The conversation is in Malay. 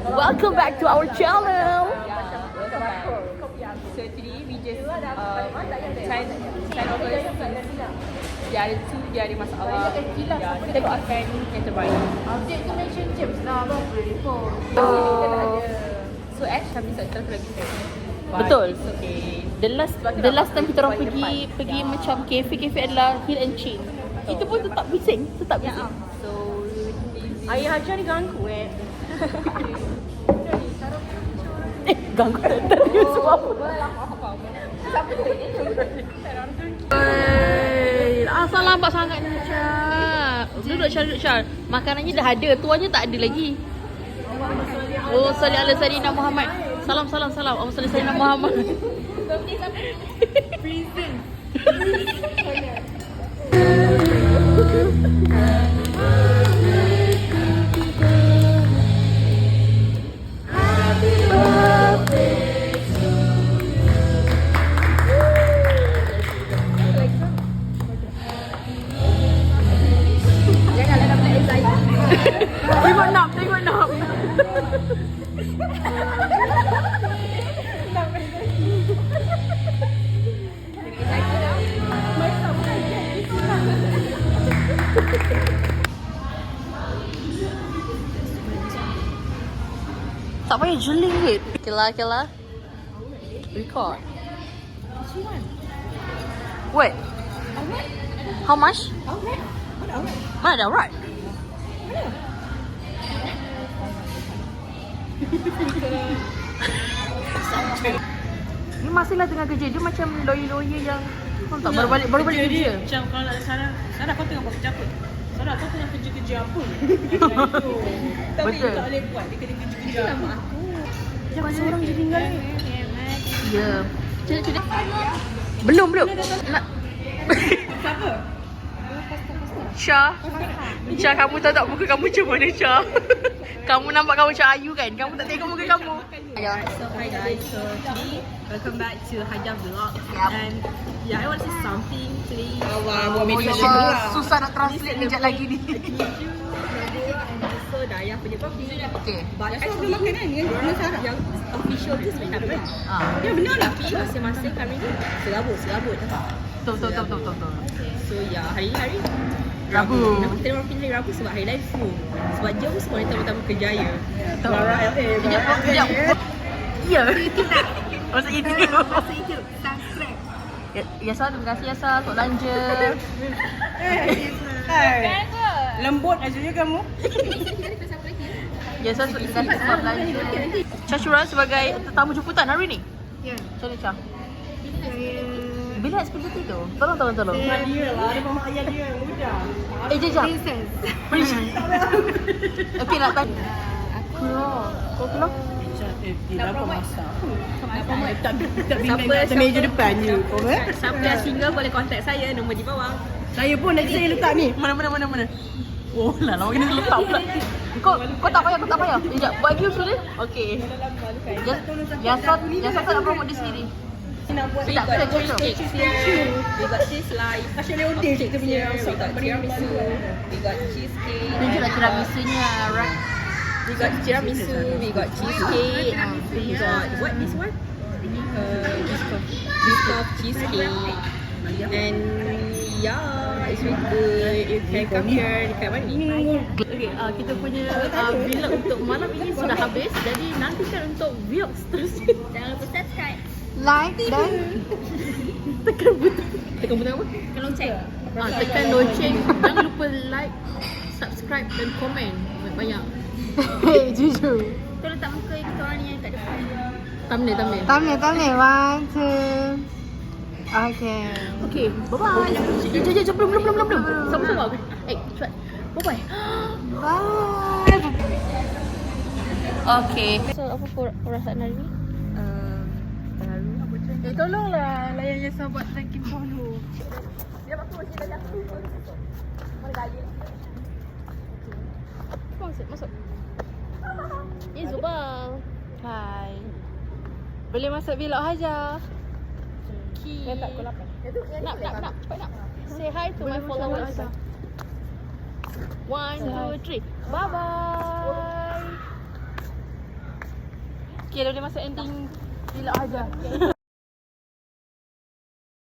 Welcome back to our channel. So today we just sign over dia ada masalah. Kita akan yang terbaik. Update tu mention James lah abang report. So Ash habis tak terus lagi. Betul. Okay. The last time kita orang pergi macam kafe adalah Hill and Chain. Itu pun tetap bising. So Ayah Hajar ni ganggu Ganggu terus sebab asal lambat sangat ni Syah. Duduk Syah. Makanannya dah ada, tuannya tak ada lagi. Oh, salli ala sayyidina Muhammad. Salam. Allahumma salli sayyidina Muhammad. Prison. Tengok nak. Tak payah jeling wait. Okay lah. Record. Wait. How much? Mana ada right? Ni masihlah tengah kerja. Dia macam lawyer yang tak baru balik kerja. Macam kalau Sarah kau tengah buat kerja apa? Sarah kau tengah kerja apa? Tapi Betul. tak boleh buat. Dia kena kerja apa? Jangan seorang je tinggal. Ya. Cik. Belum. Nak. Siapa? Syah, kamu tahu tak muka kamu macam mana, Syah? Kamu nampak kamu macam Ayu kan? Kamu tak tengok muka kamu. Ya. So hi guys, so today welcome back to Hajar Vlog. Yep. And I want to say something today. buat meditation pula. Susah nak translate kejap lagi ni. And also Dayah punya birthday. Okay. But Asal actually belum makan kan? Dengan Sarah. yang official tu sebenarnya happen. Ya benar lah. Tapi masing-masing kami ni serabut. Betul. So ya, hari Rabu. Nama kita orang pilih Rabu sebab hari lain full. Sebab jom semua ni tamu-tamu Kerjaya. Kejap. Ya. Masa itu. Subscribe. Yasa, terima kasih Yasa untuk belanja. Lembut aja kamu. Yasa, terima kasih sebab belanja. Syashura sebagai tetamu jemputan hari ni. Ya. Macam mana, Syah? Bila seperti tu? Tolong. Dia lah, ada mama ayah dia yang muda. Jejak. Princess. Okay, nak tanya. Kau keluar? Dia apa masak? Siapa meja depan je. Siapa yang single boleh contact saya, nombor di bawah. Saya pun nanti saya letak ni. Mana? Oh lah, lama kena letak pula. Kau tak payah. Sekejap, buat view dulu. Okay. Yasa tak nak promote dia sendiri. Nak buat We got cheesecake here. We got cheese slice. Asyik dia odeh kita punya We got tiramisu. We got cheesecake. Tunjuklah tiramisunya. We got tiramisu. We got cheesecake. We got what this one? Biscoff cheesecake. And yeah, it's really good. You can come here. You can mandi. Okay, kita punya vlog untuk malam ini sudah habis. Jadi nantikan untuk vlog seterusnya. Jangan lupa subscribe. like dan Tekan butang apa? Tekan lonceng. Tekan lonceng. Jangan lupa like, subscribe dan komen banyak. jujur. Kau letak muka kita orang ni yang kat depan. Thumbnail. Thumbnail. 1, 2. Okay. Bye-bye. Jom, belum. Sama-sama. Cepat. Bye-bye. Bye. Okay. So, apa perasaan hari ni? Tolonglah layan Yasa buat ranking follow. Dia aku masih dah jatuh. Mana gaya? Masuk. Ini Zubal. Hai. Boleh masuk vlog Hajar. Dah tak pukul 8. Nak. Cepat nak. Say hi to my followers. 1, 2, 3. Bye-bye. Okay, dah boleh masuk ending. Bila aja.